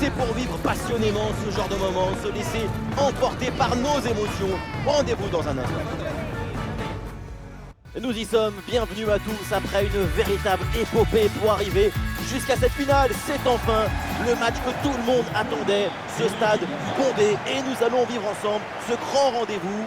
C'est pour vivre passionnément ce genre de moment, se laisser emporter par nos émotions. Rendez-vous dans un instant. Nous y sommes, bienvenue à tous après une véritable épopée pour arriver jusqu'à cette finale. C'est enfin le match que tout le monde attendait, ce stade bondé, et nous allons vivre ensemble ce grand rendez-vous,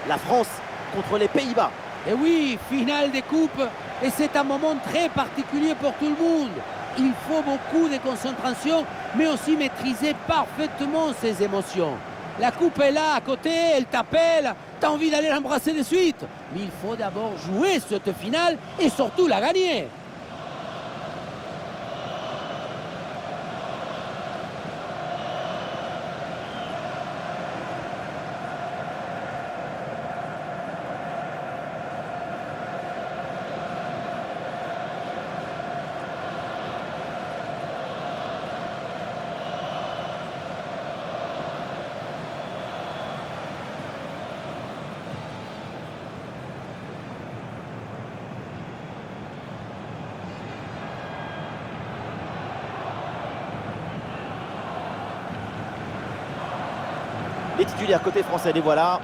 la France contre les Pays-Bas. Et oui, finale des coupes, et c'est un moment très particulier pour tout le monde. Il faut beaucoup de concentration, mais aussi maîtriser parfaitement ses émotions. La coupe est là, à côté, elle t'appelle, t'as envie d'aller l'embrasser de suite. Mais il faut d'abord jouer cette finale et surtout la gagner. Les titulaires côté français, les voilà.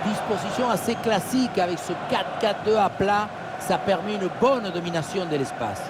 Disposition assez classique avec ce 4-4-2 à plat. Ça permet une bonne domination de l'espace.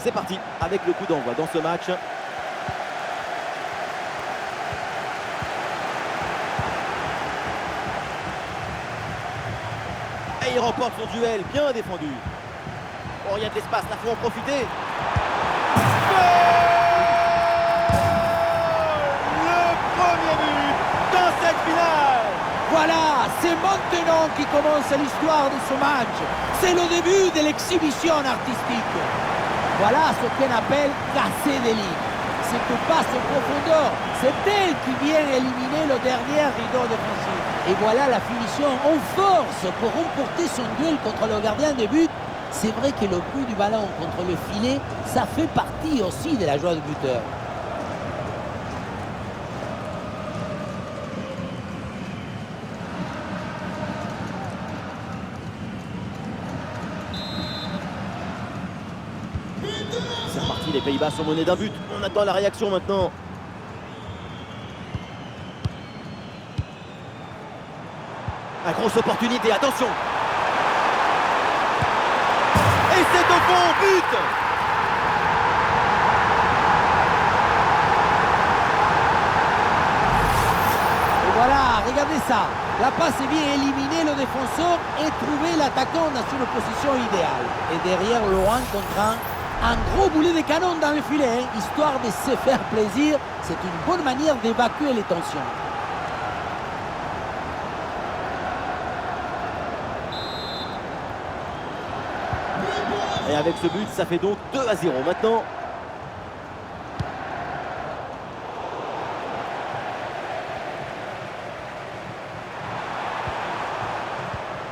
C'est parti avec le coup d'envoi dans ce match. Et il remporte son duel, bien défendu. Oh, il y a de l'espace, là, faut en profiter. Le premier but dans cette finale. Voilà, c'est maintenant qui commence l'histoire de ce match. C'est le début de l'exhibition artistique. Voilà ce qu'on appelle casser des lignes. Cette passe en profondeur, c'est elle qui vient éliminer le dernier rideau défensif. Et voilà la finition en force pour remporter son duel contre le gardien de but. C'est vrai que le coup du ballon contre le filet, ça fait partie aussi de la joie du buteur. C'est reparti, les Pays-Bas sont menés d'un but. On attend la réaction maintenant. Une grosse opportunité, attention. Et c'est au fond, but. Et voilà, regardez ça. La passe est bien éliminer le défenseur et trouver l'attaquant dans une position idéale. Et derrière, Laurent contre un gros boulet de canon dans le filet, histoire de se faire plaisir. C'est une bonne manière d'évacuer les tensions. Et avec ce but, ça fait donc 2-0 maintenant.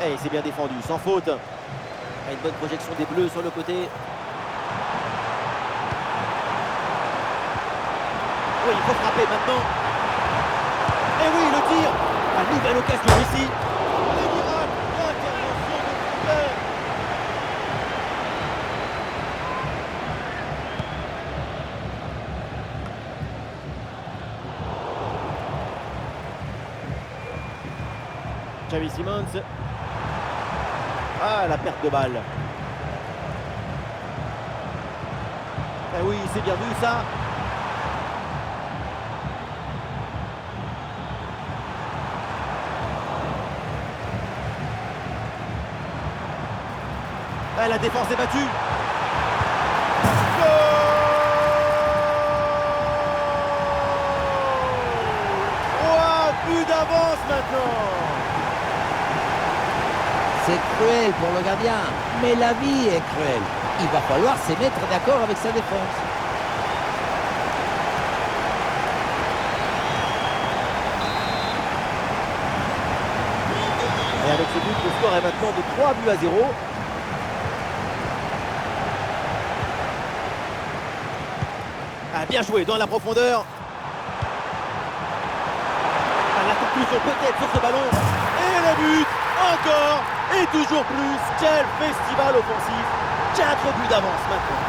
Et c'est bien défendu, sans faute. Une bonne projection des Bleus sur le côté. Oui, il faut frapper maintenant. Et oui, le tir. Une nouvelle occasion ici. Le miracle, l'intervention de Cooper. Xavi Simons. Ah, la perte de balle. Ah oui, c'est bien vu ça. Ah, la défense est battue. Goal! Plus d'avance maintenant. C'est cruel pour le gardien, mais la vie est cruelle. Il va falloir se mettre d'accord avec sa défense. Et avec ce but, le score est maintenant de 3-0. Ah, bien joué dans la profondeur. La conclusion peut-être sur ce ballon. Et le but, encore et toujours plus. Quel festival offensif. 4 buts d'avance maintenant.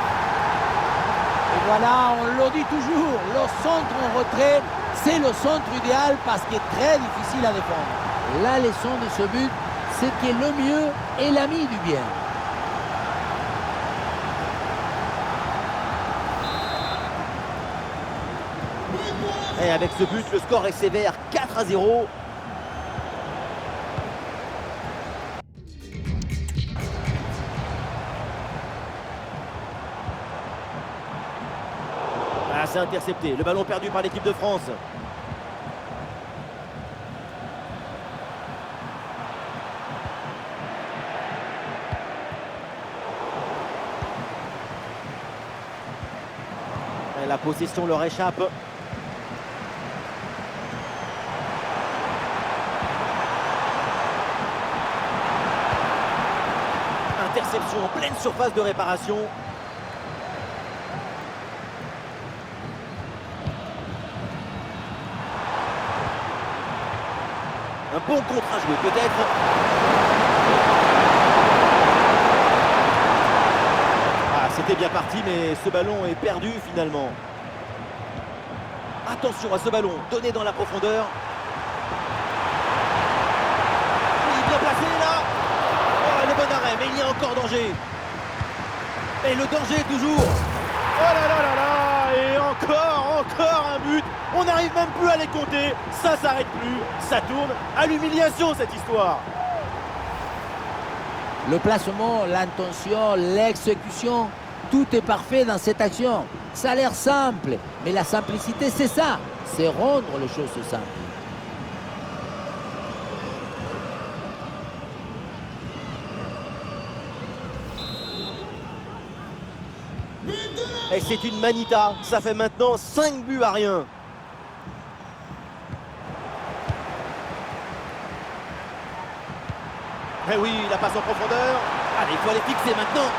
Et voilà, on le dit toujours, le centre en retrait, c'est le centre idéal parce qu'il est très difficile à défendre. La leçon de ce but, c'est que le mieux est l'ami du bien. Et avec ce but, le score est sévère, 4-0. Ah, c'est intercepté. Le ballon perdu par l'équipe de France. Et la possession leur échappe. Interception en pleine surface de réparation. Un bon contre à jouer peut-être. Ah, c'était bien parti, mais ce ballon est perdu finalement. Attention à ce ballon, donné dans la profondeur. Il est bien placé là. Oh, le bon arrêt, mais il y a encore danger. Et le danger toujours. Oh là là là là. Et encore un but. On n'arrive même plus à les compter. Ça s'arrête plus. Ça tourne à l'humiliation cette histoire. Le placement, l'intention, l'exécution, tout est parfait dans cette action. Ça a l'air simple, mais la simplicité c'est ça. C'est rendre les choses simples. Et c'est une manita, ça fait maintenant 5 buts à rien. Eh oui, la passe en profondeur. Allez, il faut aller fixer maintenant.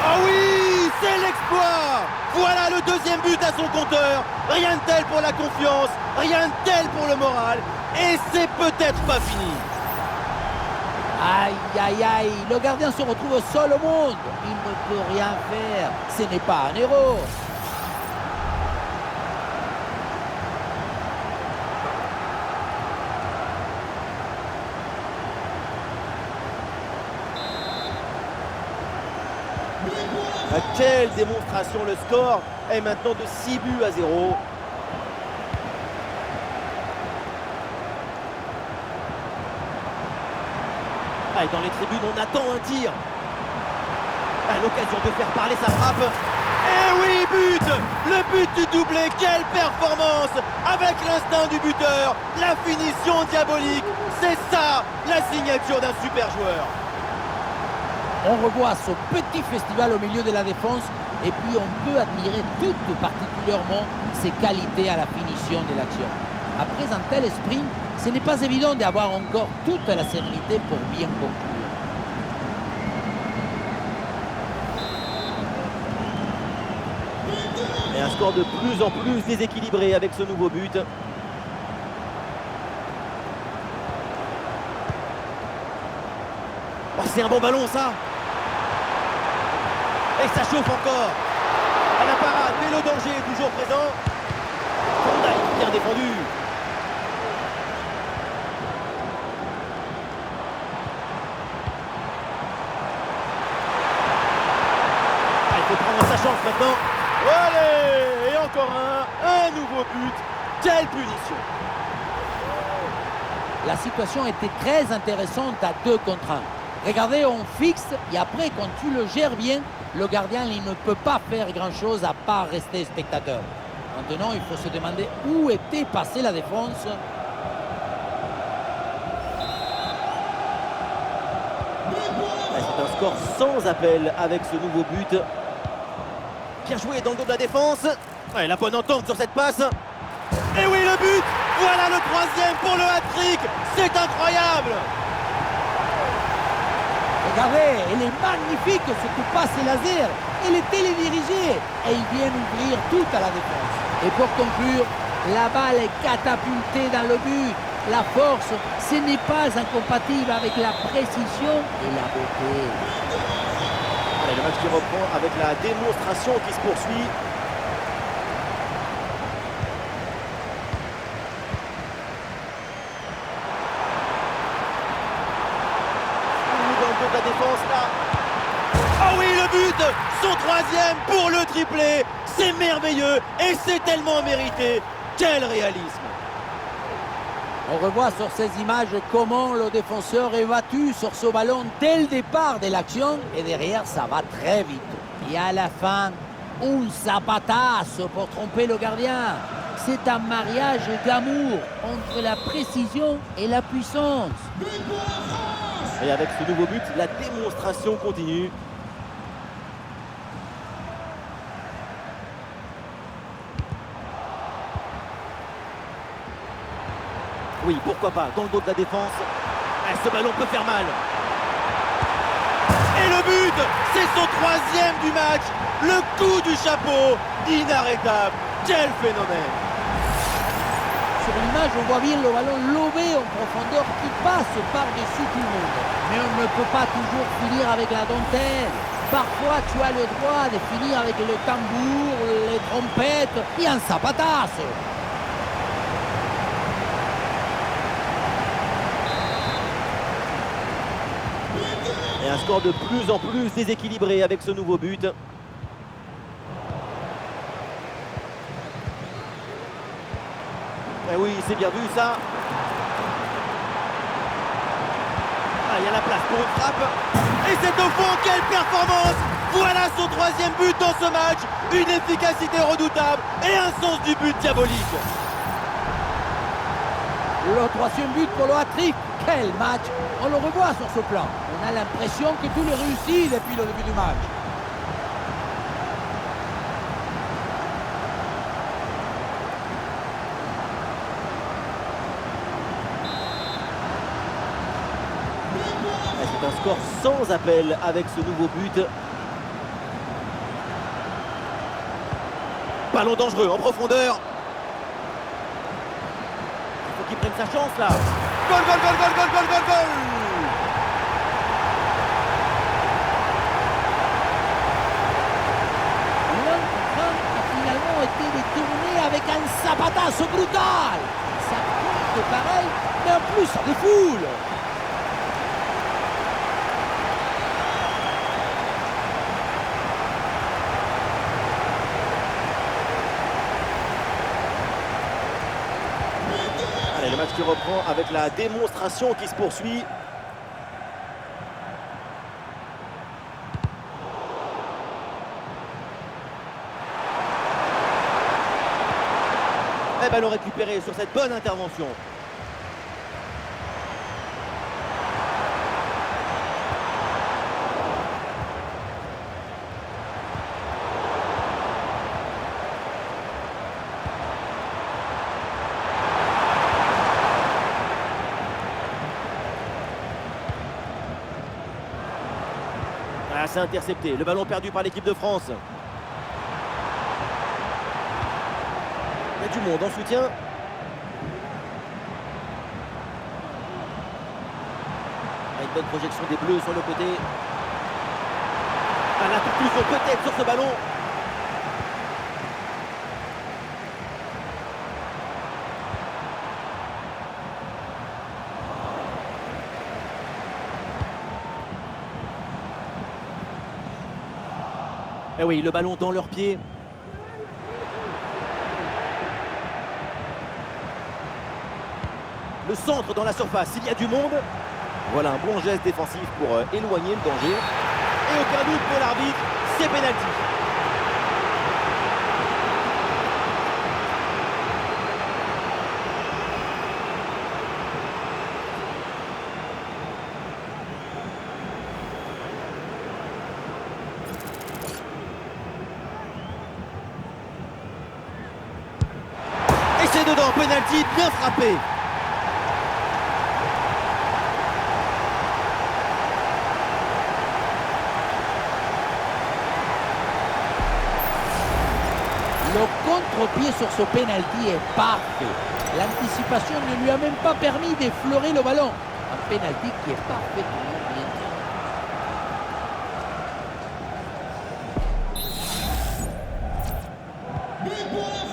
Ah oui, c'est l'exploit. Voilà le deuxième but à son compteur. Rien de tel pour la confiance, rien de tel pour le moral. Et c'est peut-être pas fini. Aïe, aïe, aïe, le gardien se retrouve seul au monde. Il ne peut rien faire. Ce n'est pas un héros. Quelle démonstration, le score est maintenant de 6-0. Ah, et dans les tribunes, on attend un tir. À l'occasion de faire parler sa frappe. Et oui, but! Le but du doublé, quelle performance! Avec l'instinct du buteur, la finition diabolique. C'est ça, la signature d'un super joueur. On revoit ce petit festival au milieu de la défense et puis on peut admirer tout particulièrement ses qualités à la finition de l'action. Après un tel sprint, ce n'est pas évident d'avoir encore toute la sérénité pour bien conclure. Et un score de plus en plus déséquilibré avec ce nouveau but. Oh, c'est un bon ballon ça. Et ça chauffe encore. À la parade, mais le danger est toujours présent. Fonda est bien défendu. Ah, il faut prendre sa chance maintenant. Allez, et encore un nouveau but. Quelle punition! La situation était très intéressante à 2 contre 1. Regardez, on fixe et après, quand tu le gères bien, le gardien il ne peut pas faire grand-chose à part rester spectateur. Maintenant, il faut se demander où était passée la défense. C'est un score sans appel avec ce nouveau but. Bien joué dans le dos de la défense. Ouais, la bonne entente sur cette passe. Et oui, le but! Voilà le 3e pour le hat-trick. C'est incroyable! Regardez, elle est magnifique cette passe laser. Elle est télédirigée et il vient ouvrir tout à la défense. Et pour conclure, la balle est catapultée dans le but. La force, ce n'est pas incompatible avec la précision et la beauté. Allez, le match qui reprend avec la démonstration qui se poursuit. Dans le dos de la défense là. Oh oui, le but! Son 3e pour le triplé. C'est merveilleux et c'est tellement mérité. Quel réalisme! On revoit sur ces images comment le défenseur est battu sur ce ballon dès le départ de l'action et derrière ça va très vite. Et à la fin, un zapatazo pour tromper le gardien. C'est un mariage d'amour entre la précision et la puissance. Et avec ce nouveau but, la démonstration continue. Oui, pourquoi pas, dans le dos de la défense. Ce ballon peut faire mal. Et le but, c'est son 3e du match. Le coup du chapeau, inarrêtable. Quel phénomène! Sur l'image, on voit bien le ballon lobé en profondeur qui passe par-dessus tout le monde. Mais on ne peut pas toujours finir avec la dentelle. Parfois, tu as le droit de finir avec le tambour, les trompettes et un zapatazo. Et un score de plus en plus déséquilibré avec ce nouveau but. Et oui, c'est bien vu ça. Ah, il y a la place pour une frappe. Et c'est au fond, quelle performance! Voilà son 3e but dans ce match. Une efficacité redoutable et un sens du but diabolique. Le 3e but pour le hat-trick. Quel match! On le revoit sur ce plan. On a l'impression que tout est réussi depuis le début du match. C'est un score sans appel avec ce nouveau but. Ballon dangereux en profondeur. Il faut qu'il prenne sa chance là. Goal, goal, goal, goal, goal, goal, goal, goal. L'un a finalement été détourné avec un zapatazo brutal. Ça compte pareil, mais en plus ça défoule. Allez, le match qui reprend avec la démonstration qui se poursuit. Et ballon récupéré sur cette bonne intervention. Ah, c'est intercepté. Le ballon perdu par l'équipe de France. Il y a du monde en soutien. Une bonne projection des Bleus sur le côté. Ah, la conclusion peut-être sur ce ballon. Et oui, le ballon dans leurs pieds. Le centre dans la surface, il y a du monde. Voilà un bon geste défensif pour éloigner le danger. Et aucun doute pour l'arbitre, c'est pénalty. Et c'est dedans, pénalty bien frappé. Le contre-pied sur ce penalty est parfait. L'anticipation ne lui a même pas permis d'effleurer le ballon. Un penalty qui est parfaitement bien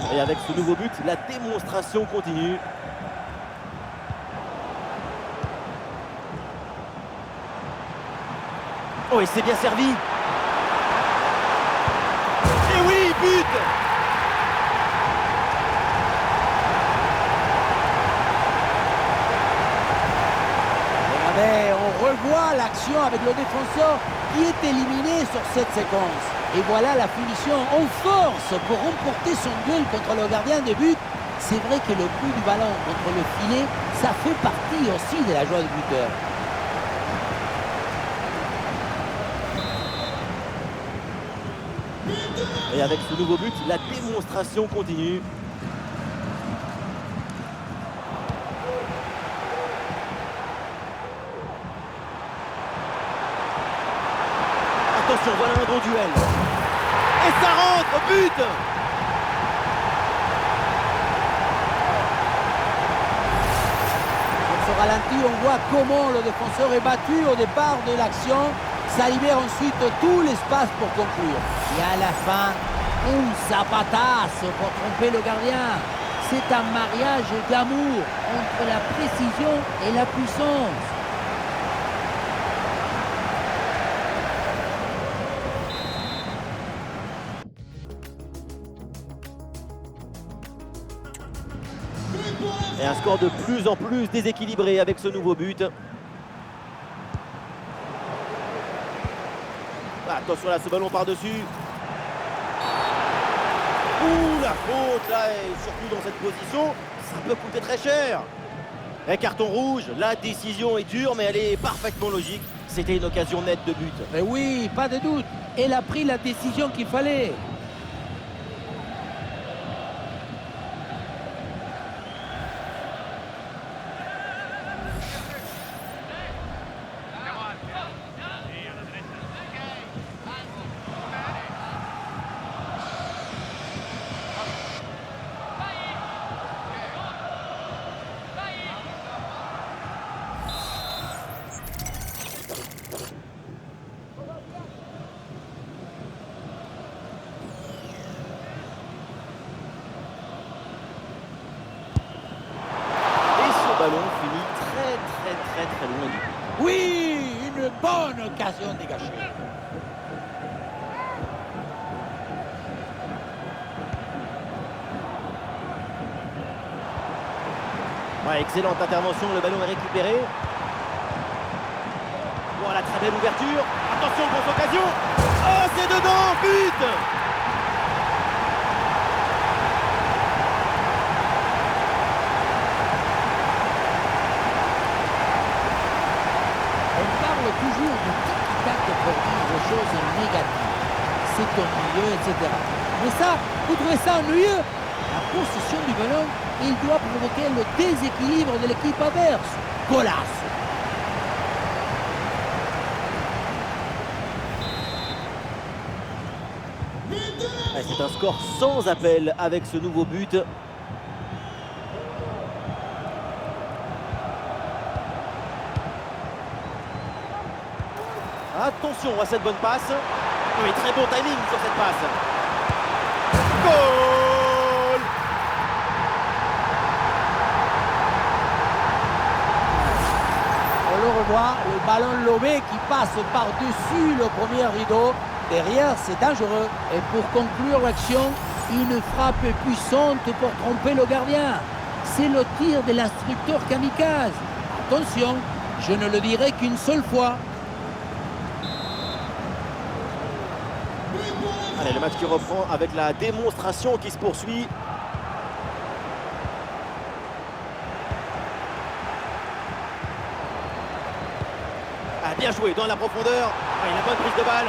tiré. Et avec ce nouveau but, la démonstration continue. Oh, et c'est bien servi. Et oui, but! Regardez, on revoit l'action avec le défenseur qui est éliminé sur cette séquence. Et voilà la finition en force pour remporter son duel contre le gardien de but. C'est vrai que le coup du ballon contre le filet, ça fait partie aussi de la joie du buteur. Et avec ce nouveau but, la démonstration continue. Attention, voilà un gros duel. Et ça rentre, but! Sur ce ralenti, on voit comment le défenseur est battu au départ de l'action. Ça libère ensuite tout l'espace pour conclure. Et à la fin, un zapatasse pour tromper le gardien. C'est un mariage d'amour entre la précision et la puissance. Et un score de plus en plus déséquilibré avec ce nouveau but. Attention là, ce ballon par-dessus. Ouh, la faute là, et surtout dans cette position, ça peut coûter très cher. Un carton rouge, la décision est dure, mais elle est parfaitement logique. C'était une occasion nette de but. Mais oui, pas de doute. Elle a pris la décision qu'il fallait. Ballon finit très loin du but. Oui, une bonne occasion dégagée. Ouais, excellente intervention, le ballon est récupéré. Voilà, très belle ouverture. Attention, grosse occasion. Oh, c'est dedans, but! Toujours du tic-tac pour dire des choses négatives. C'est ennuyeux, etc. Mais ça, vous trouvez ça ennuyeux? La possession du ballon, il doit provoquer le déséquilibre de l'équipe adverse. Golasse! C'est un score sans appel avec ce nouveau but. Attention à cette bonne passe. Oui, très bon timing sur cette passe. Goal! On le revoit, le ballon lobé qui passe par-dessus le premier rideau. Derrière, c'est dangereux. Et pour conclure l'action, une frappe puissante pour tromper le gardien. C'est le tir de l'instructeur kamikaze. Attention, je ne le dirai qu'une seule fois. Allez, le match qui reprend avec la démonstration qui se poursuit. Ah, bien joué dans la profondeur. Ah, il a bonne prise de balle.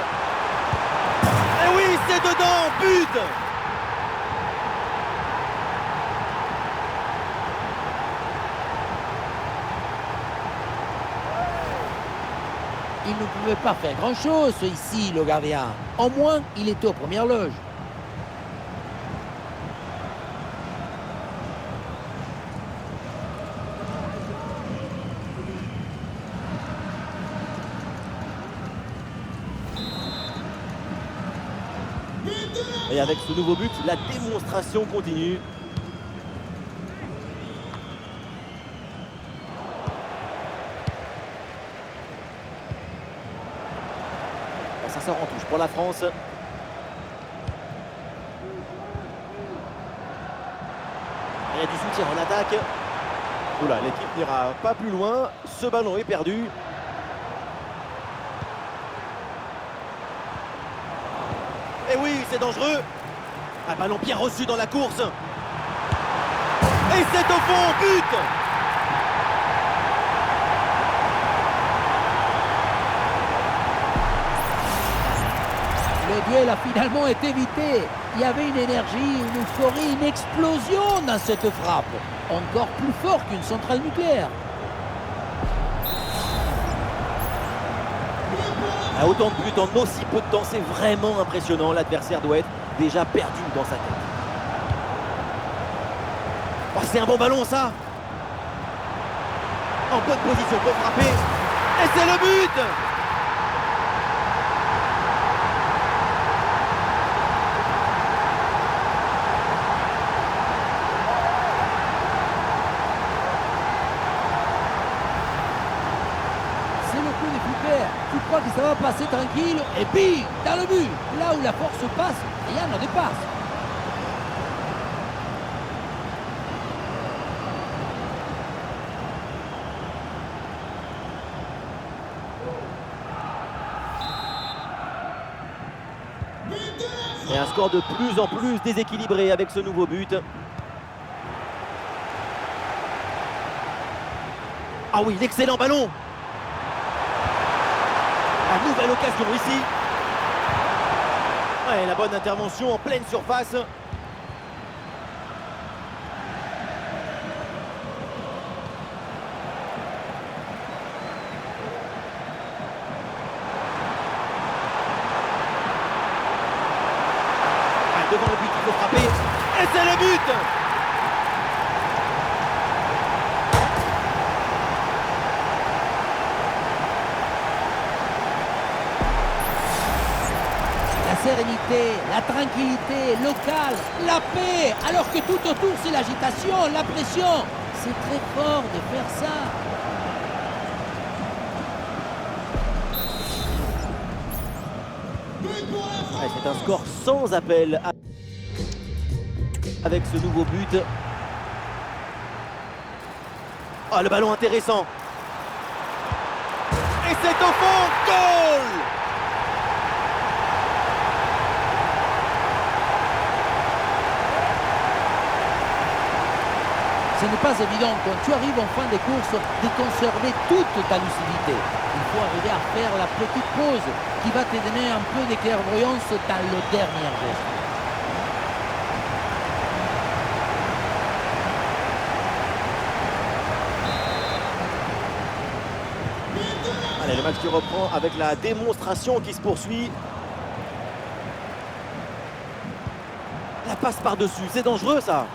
Et oui, c'est dedans, but! Il ne pouvait pas faire grand-chose ici, le gardien. Au moins, il était aux premières loges. Et avec ce nouveau but, la démonstration continue. Ça sort en touche pour la France. Il y a du soutien en attaque. Oula, l'équipe n'ira pas plus loin. Ce ballon est perdu. Et oui, c'est dangereux. Un ballon bien reçu dans la course. Et c'est au fond, but! Le duel a finalement été évité. Il y avait une énergie, une euphorie, une explosion dans cette frappe. Encore plus fort qu'une centrale nucléaire. À autant de buts en aussi peu de temps, c'est vraiment impressionnant. L'adversaire doit être déjà perdu dans sa tête. Oh, c'est un bon ballon, ça! En bonne position pour frapper. Et c'est le but! C'est le coup des flipper. Tu crois que ça va passer tranquille et puis dans le but. Là où la force passe, rien ne dépasse. Et un score de plus en plus déséquilibré avec ce nouveau but. Ah oui, l'excellent ballon! La nouvelle occasion ici. Ouais, la bonne intervention en pleine surface. Devant le but, il faut frapper. Et c'est le but! La sérénité, la tranquillité, le calme, la paix, alors que tout autour c'est l'agitation, la pression. C'est très fort de faire ça. Ouais, c'est un score sans appel avec ce nouveau but. Oh, le ballon intéressant. Et c'est au fond, goal! Ce n'est pas évident quand tu arrives en fin de course de conserver toute ta lucidité. Il faut arriver à faire la petite pause qui va te donner un peu de clairvoyance dans le dernier geste. Allez, le match qui reprend avec la démonstration qui se poursuit. La passe par-dessus, c'est dangereux ça.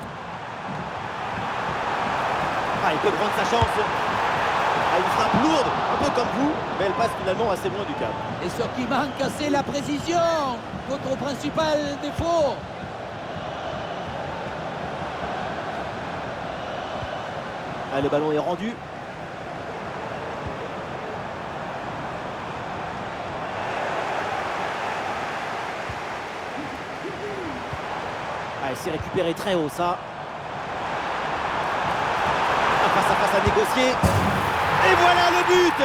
Ah, il peut prendre sa chance. Ah, une frappe lourde, un peu comme vous, mais elle passe finalement assez loin du cadre. Et ce qui manque, c'est la précision, votre principal défaut. Ah, le ballon est rendu. Ah, il s'est récupéré très haut, ça. Un face à face à négocier. Et voilà le but!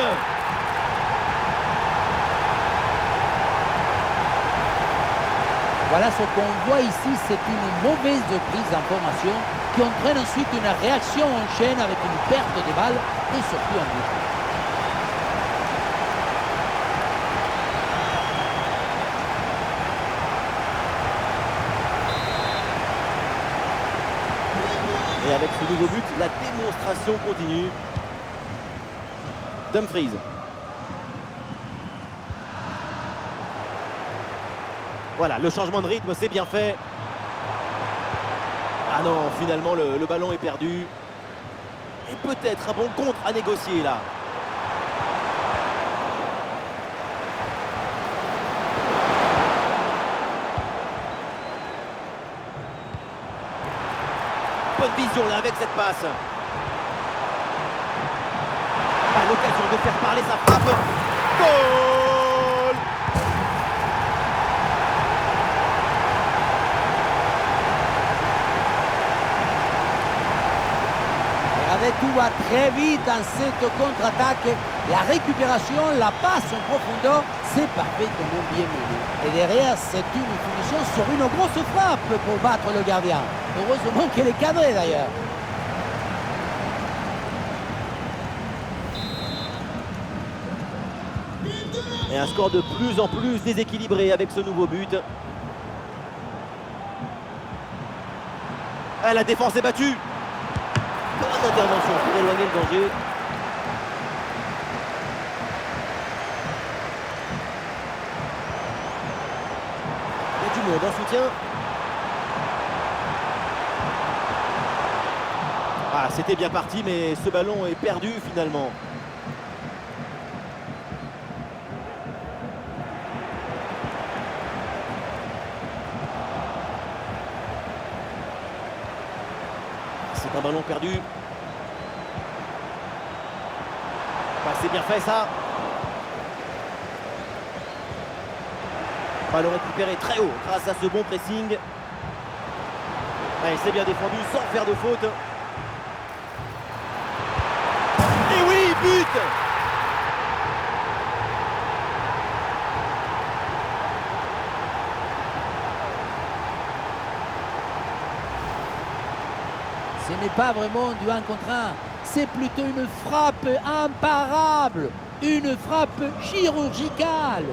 Voilà ce qu'on voit ici, c'est une mauvaise prise d'information qui entraîne ensuite une réaction en chaîne avec une perte de balle et surtout un but. Et avec ce nouveau but, la démonstration continue. Dumfries. Voilà, le changement de rythme, c'est bien fait. Ah non, finalement, le ballon est perdu. Et peut-être un bon contre à négocier, là. Bonne vision, là, avec cette passe. Ah, l'occasion de faire parler sa frappe. Goal! Regardez, tout va très vite dans cette contre-attaque. La récupération, la passe en profondeur, c'est parfaitement bien mené. Et derrière, c'est une finition sur une grosse frappe pour battre le gardien. Heureusement qu'elle est cadrée d'ailleurs. Et un score de plus en plus déséquilibré avec ce nouveau but. Ah, la défense est battue. Bonne intervention pour éloigner le danger. Il y a du monde en soutien. Ah, c'était bien parti, mais ce ballon est perdu finalement. C'est un ballon perdu. Ah, c'est bien fait ça. Ballon récupéré très haut grâce à ce bon pressing. Allez, c'est bien défendu sans faire de faute. Et oui, but! Ce n'est pas vraiment du 1 contre 1, c'est plutôt une frappe imparable, une frappe chirurgicale.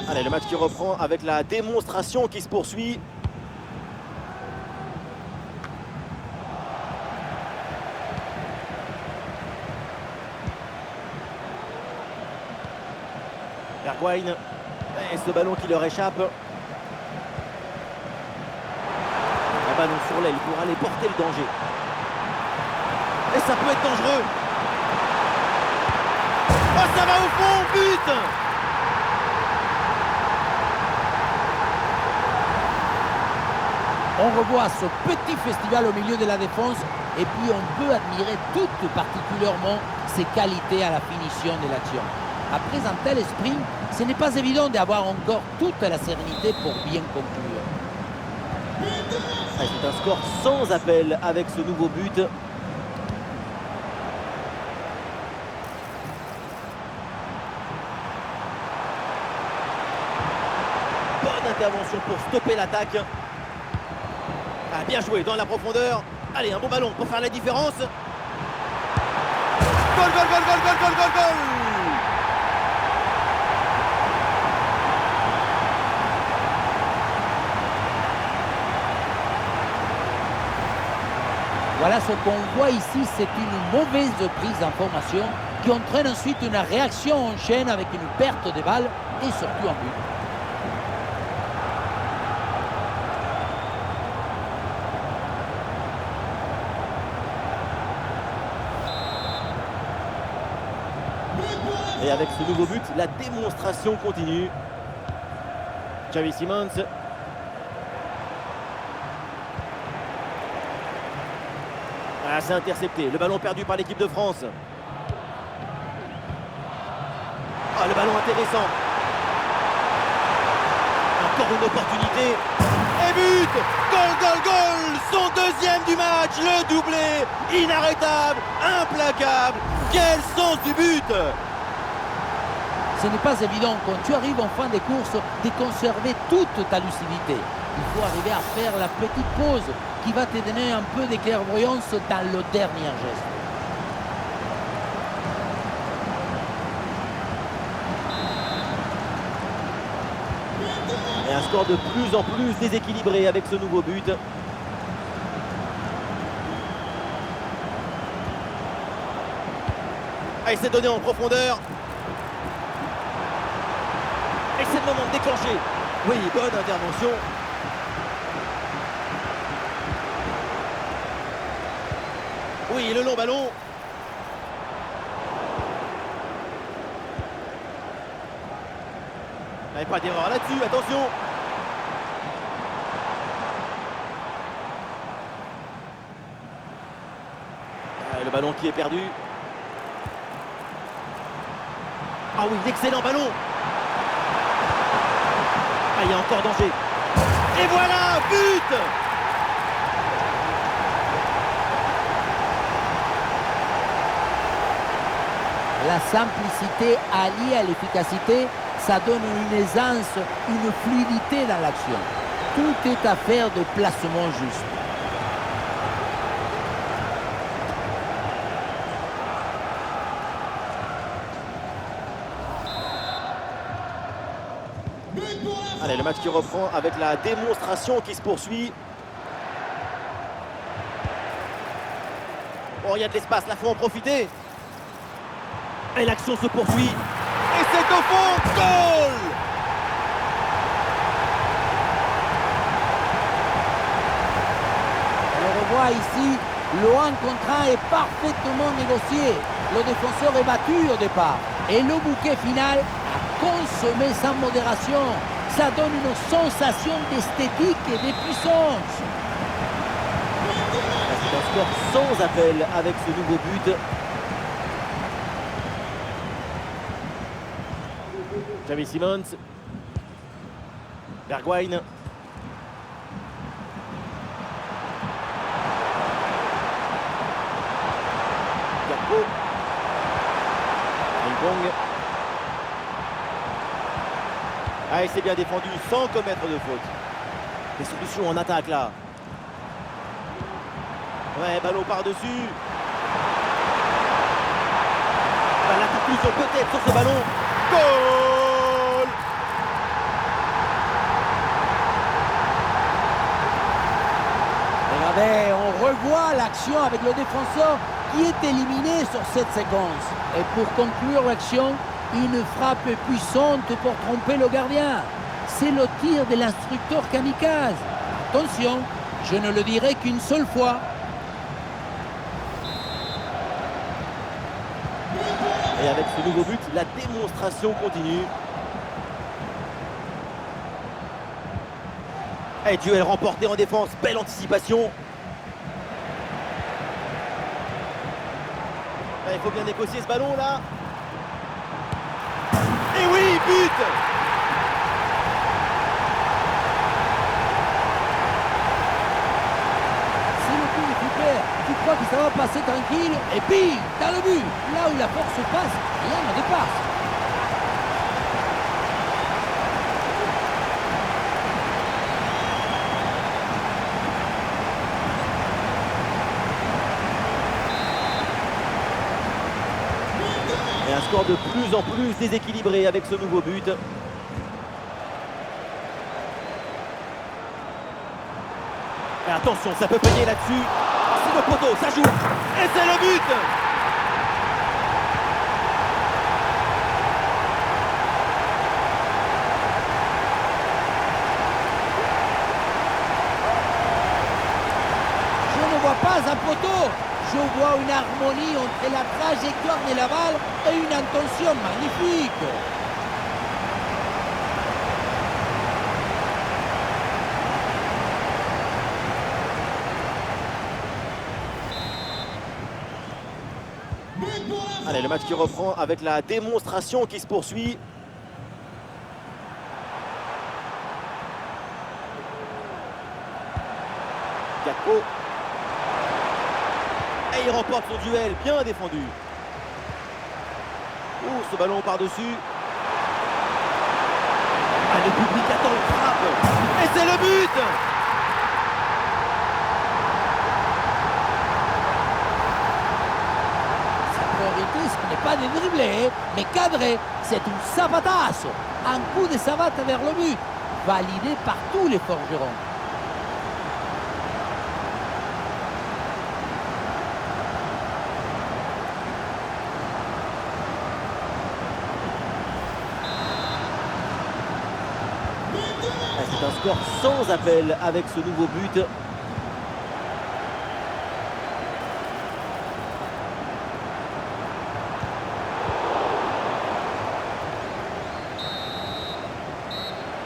Allez, le match qui reprend avec la démonstration qui se poursuit. Bergwijn. Et ce ballon qui leur échappe. Un ballon sur l'aile pour aller porter le danger. Et ça peut être dangereux. Oh, ça va au fond, but! On revoit ce petit festival au milieu de la défense et puis on peut admirer tout particulièrement ses qualités à la finition de l'action. Après un tel sprint, ce n'est pas évident d'avoir encore toute la sérénité pour bien conclure. C'est un score sans appel avec ce nouveau but. Bonne intervention pour stopper l'attaque. Ah, bien joué dans la profondeur. Allez, un bon ballon pour faire la différence. Goal, goal, goal, goal, goal, goal, goal, goal. Voilà ce qu'on voit ici, c'est une mauvaise prise d'information qui entraîne ensuite une réaction en chaîne avec une perte de balle et surtout un but. Et avec ce nouveau but, la démonstration continue. Xavi Simons. Ah, c'est intercepté. Le ballon perdu par l'équipe de France. Ah, le ballon intéressant. Encore une opportunité. Et but! Goal, goal, goal! Son deuxième du match, le doublé. Inarrêtable, implacable. Quel sens du but! Ce n'est pas évident quand tu arrives en fin de course de conserver toute ta lucidité. Il faut arriver à faire la petite pause qui va te donner un peu de clairvoyance dans le dernier geste. Et un score de plus en plus déséquilibré avec ce nouveau but. Ah, il s'est donné en profondeur. Et c'est le moment de déclencher. Oui, bonne intervention. Oui, le long ballon. Il n'y avait pas d'erreur là-dessus, attention. Le ballon qui est perdu. Ah oui, excellent ballon. Ah, il y a encore danger. Et voilà, but! La simplicité alliée à l'efficacité, ça donne une aisance, une fluidité dans l'action. Tout est affaire de placement juste. Allez, le match qui reprend avec la démonstration qui se poursuit. Oh, il y a de l'espace, là, faut en profiter. Et l'action se poursuit. Et c'est au fond, goal! On revoit ici, le 1 contre 1 est parfaitement négocié. Le défenseur est battu au départ. Et le bouquet final a consommé sans modération. Ça donne une sensation d'esthétique et de puissance. C'est un score sans appel avec ce nouveau but. Xavi Simons. Bergwijn. Gakpo. Ping-pong. Ah, il s'est bien défendu sans commettre de faute. Des solutions en attaque là. Ouais, ballon par-dessus. Ah, la conclusion peut-être sur ce ballon. Goal! Regardez, on revoit l'action avec le défenseur qui est éliminé sur cette séquence. Et pour conclure l'action, une frappe puissante pour tromper le gardien. C'est le tir de l'instructeur kamikaze. Attention, je ne le dirai qu'une seule fois. Et avec ce nouveau but, la démonstration continue. Et duel remporté en défense, belle anticipation. Il faut bien négocier ce ballon là. Et oui, but! C'est le but du père. Tu crois que ça va passer tranquille et bim, dans le but. Là où la force passe, rien ne dépasse. Et un score de plus en plus déséquilibré avec ce nouveau but. Et attention, ça peut payer là-dessus. C'est le poteau, ça joue. Et c'est le but! Je ne vois pas un poteau. Je vois une harmonie entre la trajectoire de la balle et une intention magnifique. Allez, le match qui reprend avec la démonstration qui se poursuit. Gakpo. Et il remporte son duel, bien défendu. Ouh, ce ballon par-dessus. Ah, le public attend le frappe. Et c'est le but! Ce n'est pas de dribbler, mais cadré. C'est un savatasso, un coup de savate vers le but, validé par tous les forgerons. C'est un score sans appel avec ce nouveau but.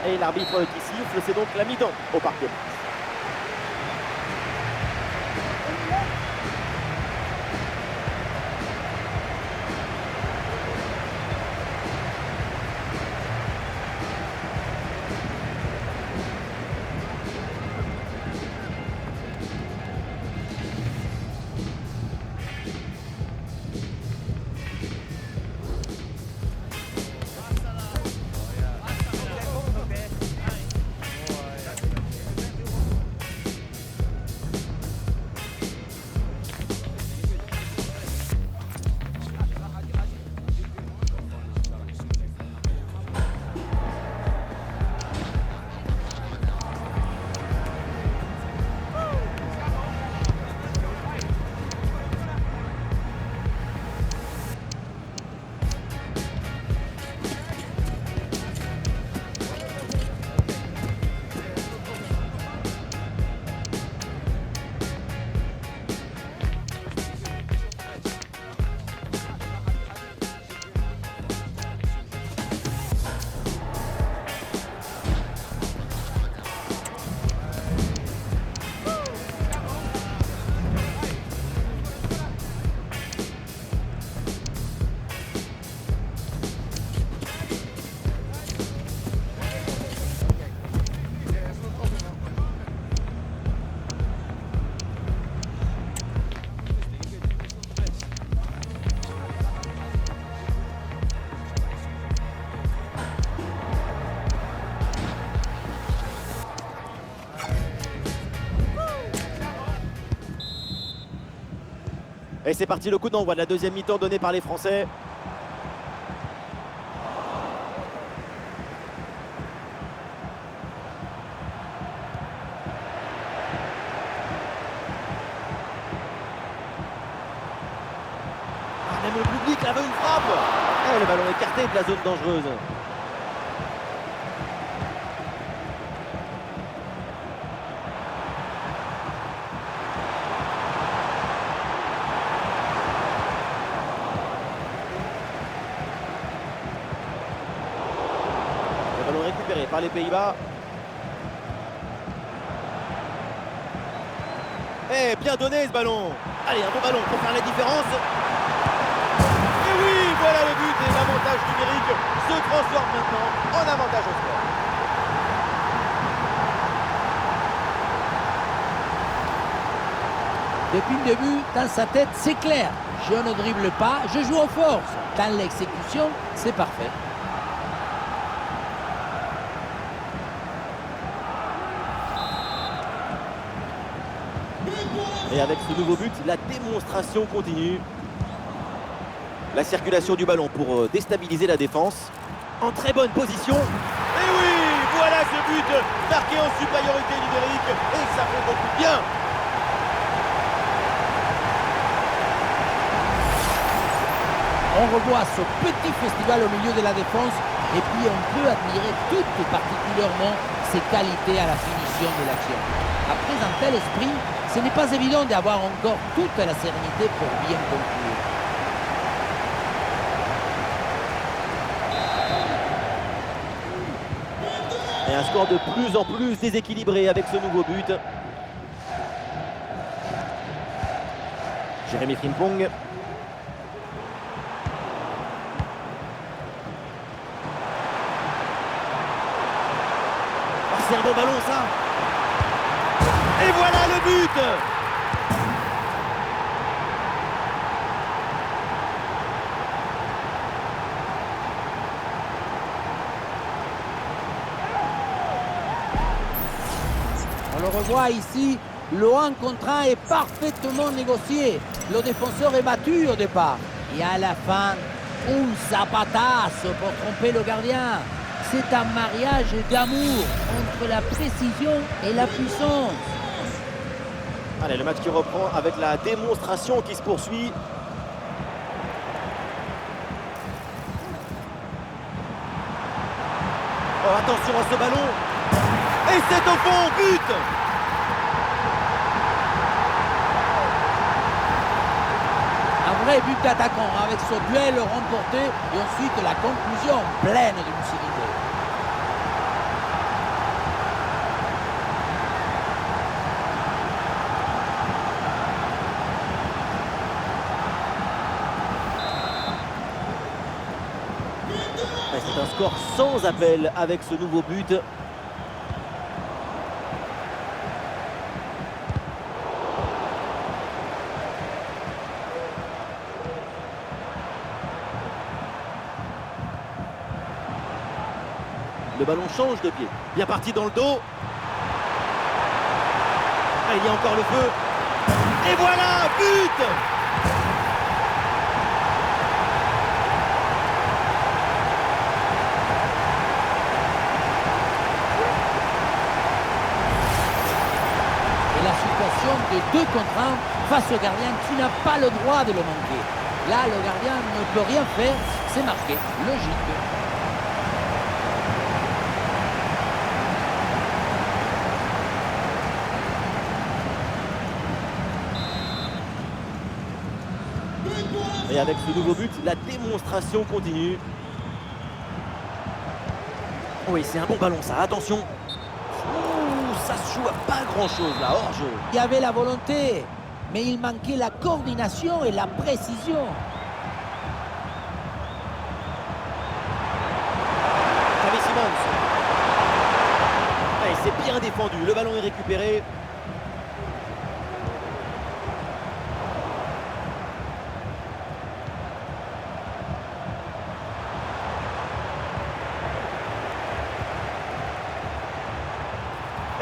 Et l'arbitre qui siffle, c'est donc la mi-temps au Parc des Princes. Et c'est parti, le coup d'envoi de la deuxième mi-temps donné par les Français. Ah, même le public là veut une frappe. Et le ballon écarté de la zone dangereuse. Récupéré par les Pays-Bas. Et bien donné ce ballon. Allez, un bon ballon pour faire la différence. Et oui, voilà le but et l'avantage numérique se transforme maintenant en avantage au score. Depuis le début, dans sa tête, c'est clair. Je ne dribble pas, je joue en force. Dans l'exécution, c'est parfait. Et avec ce nouveau but, la démonstration continue. La circulation du ballon pour déstabiliser la défense. En très bonne position. Et oui, voilà ce but marqué en supériorité numérique. Et ça fait beaucoup de bien. On revoit ce petit festival au milieu de la défense et puis on peut admirer tout particulièrement ses qualités à la finition de l'action. Après un tel esprit, ce n'est pas évident d'avoir encore toute la sérénité pour bien conclure. Et un score de plus en plus déséquilibré avec ce nouveau but. Jérémy Frimpong. bon ballon ça. Et voilà le but. On le revoit ici, le 1 contre 1 est parfaitement négocié. Le défenseur est battu au départ. Et à la fin, un zapatazo pour tromper le gardien. C'est un mariage d'amour entre la précision et la puissance. Allez, le match qui reprend avec la démonstration qui se poursuit. Oh, attention à ce ballon. Et c'est au fond, but. Un vrai but d'attaquant avec ce duel remporté et ensuite la conclusion pleine de lucidité. C'est un score sans appel avec ce nouveau but. Le ballon change de pied. Bien parti dans le dos. Ah, il y a encore le feu. Et voilà, but! Et la situation de 2 contre 1 face au gardien qui n'a pas le droit de le manquer. Là, le gardien ne peut rien faire, c'est marqué, logique. Et avec ce nouveau but, la démonstration continue. Oui, c'est un bon ballon ça, attention. Ouh, ça se joue à pas grand-chose là, hors jeu. Il y avait la volonté, mais il manquait la coordination et la précision. Xavi Simons. Allez, c'est bien défendu, le ballon est récupéré.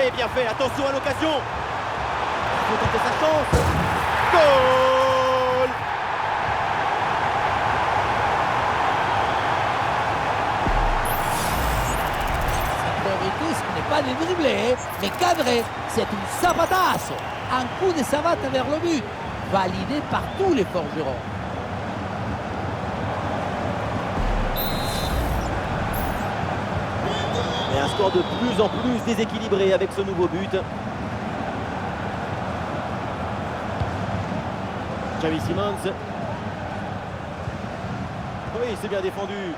Et bien fait, attention à l'occasion. Il faut tenter sa chance. Goal! Cette priorité, ce n'est pas de dribbler, mais cadrer. C'est une zapatazo. Un coup de savate vers le but, validé par tous les forgerons. Et un score de plus en plus déséquilibré avec ce nouveau but. Xavi Simons. Oui, c'est bien défendu.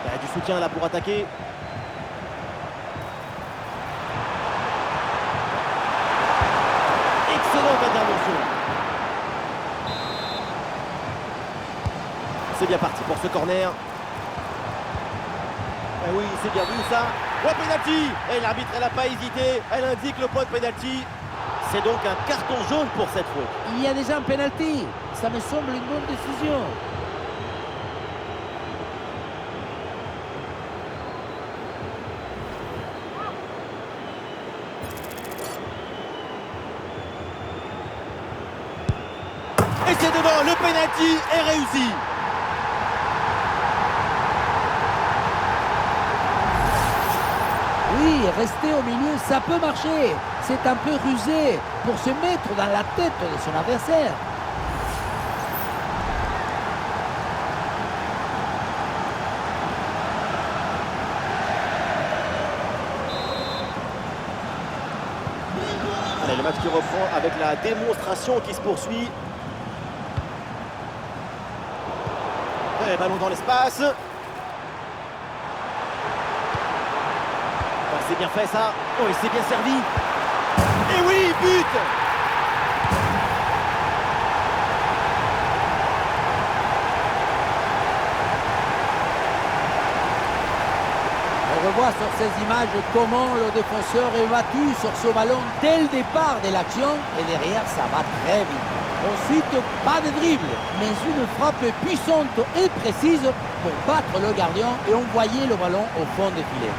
Il y a du soutien là pour attaquer. Excellente intervention. C'est bien parti pour ce corner. Eh oui, c'est bien vu ça. Oh, penalty. Et l'arbitre, elle n'a pas hésité. Elle indique le point de penalty. C'est donc un carton jaune pour cette faute. Il y a déjà un penalty. Ça me semble une bonne décision. Et c'est devant, le penalty est réussi. Oui, rester au milieu, ça peut marcher. C'est un peu rusé pour se mettre dans la tête de son adversaire. Allez, le match qui reprend avec la démonstration qui se poursuit. Et ballon dans l'espace. Ouais, c'est bien fait ça. Oh, il s'est bien servi. Et oui, but! voit sur ces images comment le défenseur est battu sur ce ballon dès le départ de l'action et derrière ça va très vite. Ensuite, pas de dribble, mais une frappe puissante et précise pour battre le gardien et envoyer le ballon au fond des filets.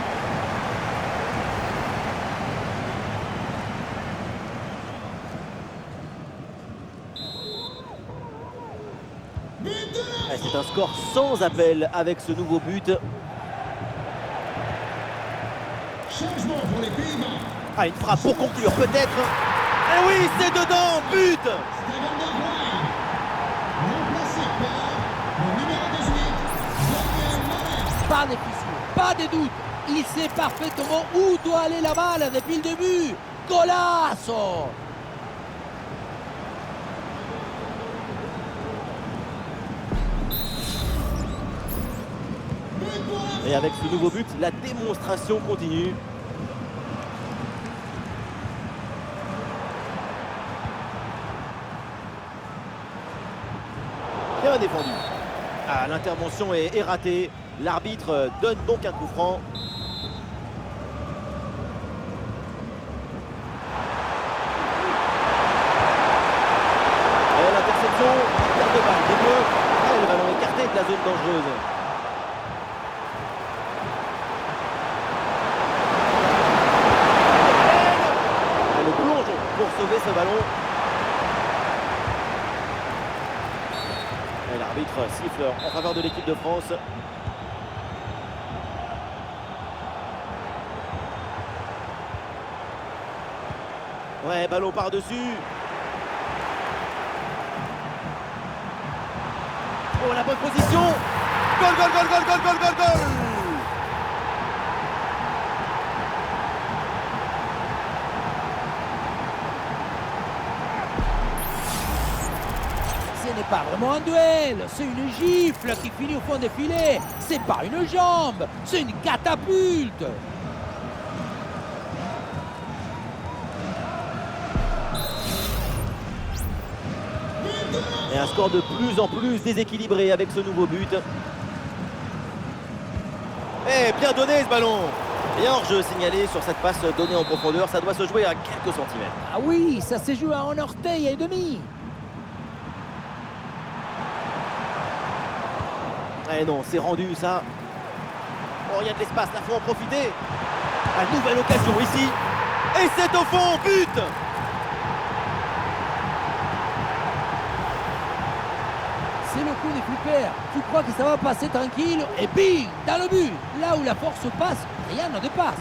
C'est un score sans appel avec ce nouveau but. Ah, une frappe pour conclure peut-être. Et oui, c'est dedans, but! Pas de fissure, pas de doute. Il sait parfaitement où doit aller la balle depuis le début. Golasso! Et avec ce nouveau but, la démonstration continue. Bien défendu. Ah, l'intervention est ratée. L'arbitre donne donc un coup franc. Et l'interception, perte de balle des Bleus. Et le ballon écarté de la zone dangereuse. Et le plonge pour sauver ce ballon. Et l'arbitre siffle en faveur de l'équipe de France. Ouais, ballon par-dessus. Oh, la bonne position. Goal, goal, goal, goal, goal, goal, goal, goal. Ce n'est pas vraiment un duel, c'est une gifle qui finit au fond des filets. C'est pas une jambe, c'est une catapulte. Et un score de plus en plus déséquilibré avec ce nouveau but. Eh, bien donné ce ballon. Et hors-jeu signalé sur cette passe donnée en profondeur, ça doit se jouer à quelques centimètres. Ah oui, ça s'est joué à un orteil et demi. Eh non, c'est rendu ça. Oh, il y a de l'espace, là, faut en profiter. Une nouvelle occasion ici. Et c'est au fond, but. C'est le coup des flippers. Tu crois que ça va passer tranquille et bing, dans le but. Là où la force passe, rien ne dépasse.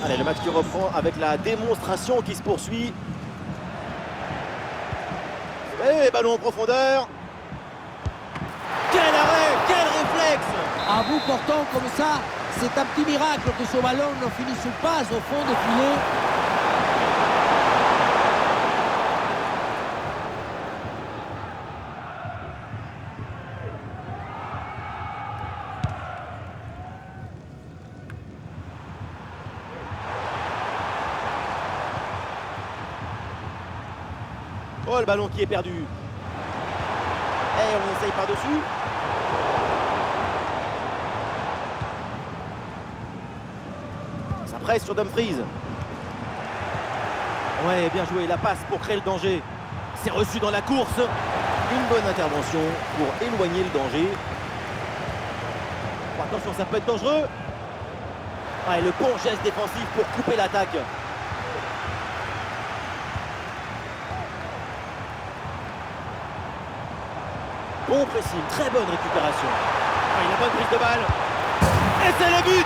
Allez, le match qui reprend avec la démonstration qui se poursuit. Et ballon en profondeur. Quel arrêt, quel réflexe! À bout portant comme ça, c'est un petit miracle que ce ballon ne finisse pas au fond des filets. Oh, le ballon qui est perdu. Et on essaye par-dessus. Ça presse sur Dumfries. Ouais, bien joué, la passe pour créer le danger. C'est reçu dans la course. Une bonne intervention pour éloigner le danger. Oh, attention, ça peut être dangereux. Ouais, le bon geste défensif pour couper l'attaque. Bon pressing, très bonne récupération. Ah, il a bonne prise de balle. Et c'est le but!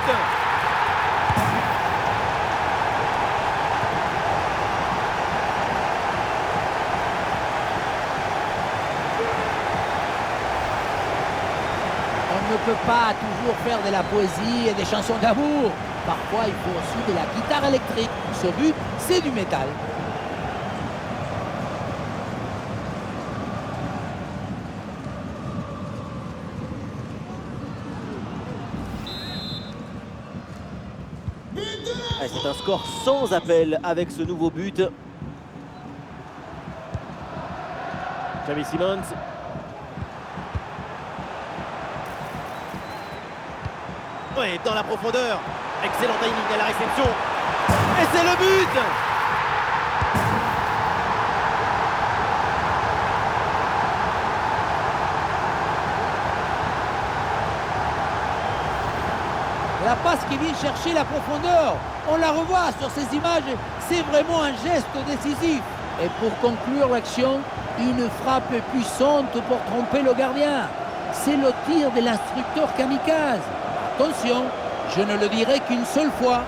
On ne peut pas toujours faire de la poésie et des chansons d'amour. Parfois, il faut aussi de la guitare électrique. Ce but, c'est du métal. C'est un score sans appel avec ce nouveau but. Xavi Simons. Oui, dans la profondeur. Excellent timing à la réception. Et c'est le but! La passe qui vient chercher la profondeur. On la revoit sur ces images. C'est vraiment un geste décisif. Et pour conclure l'action, une frappe puissante pour tromper le gardien. C'est le tir de l'instructeur kamikaze. Attention, je ne le dirai qu'une seule fois.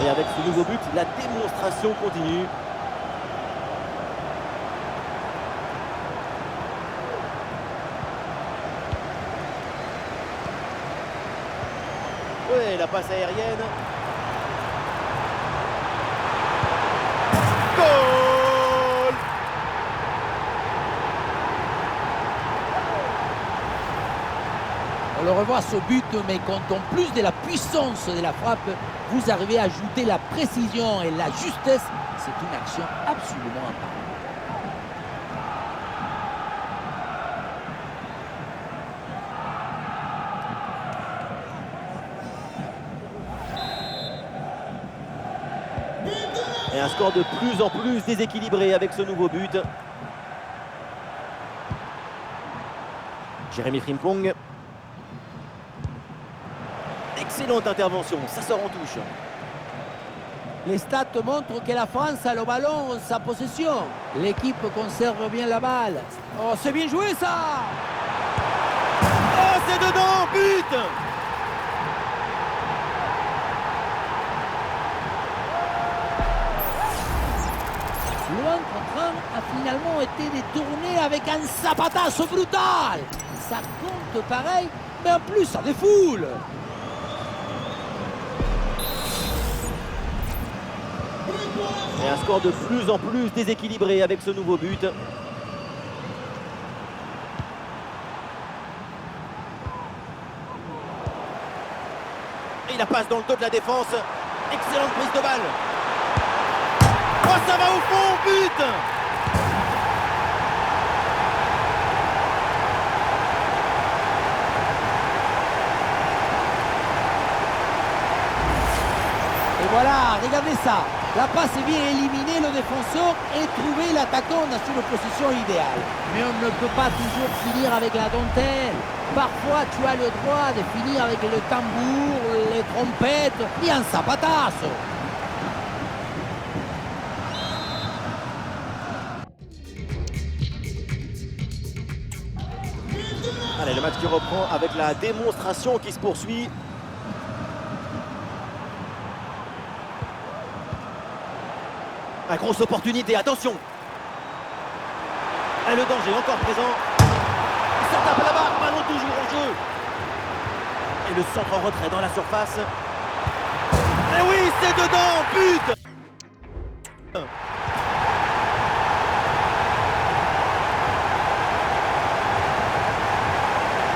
Et avec ce nouveau but, la démonstration continue. Oui, la passe aérienne. Goal! On le revoit ce but, mais quand en plus de la puissance de la frappe, vous arrivez à ajouter la précision et la justesse, c'est une action absolument imparable. Et un score de plus en plus déséquilibré avec ce nouveau but. Jérémy Frimpong. Excellente intervention, ça sort en touche. Les stats montrent que la France a le ballon en sa possession. L'équipe conserve bien la balle. Oh, c'est bien joué ça! Oh, c'est dedans, but! L'entre-train a finalement été détourné avec un zapatazo brutal. Ça compte pareil, mais en plus ça défoule. Et un score de plus en plus déséquilibré avec ce nouveau but. Et la passe dans le dos de la défense. Excellente prise de balle. Oh, ça va au fond, but! Et voilà, regardez ça. La passe est bien éliminer le défenseur et trouver l'attaquant dans une position idéale. Mais on ne peut pas toujours finir avec la dentelle. Parfois, tu as le droit de finir avec le tambour, les trompettes et un zapatazo. Allez, le match qui reprend avec la démonstration qui se poursuit. Une grosse opportunité, attention! Et le danger encore présent. Il se tape là-bas, ballon toujours en jeu. Et le centre en retrait dans la surface. Et oui, c'est dedans, but!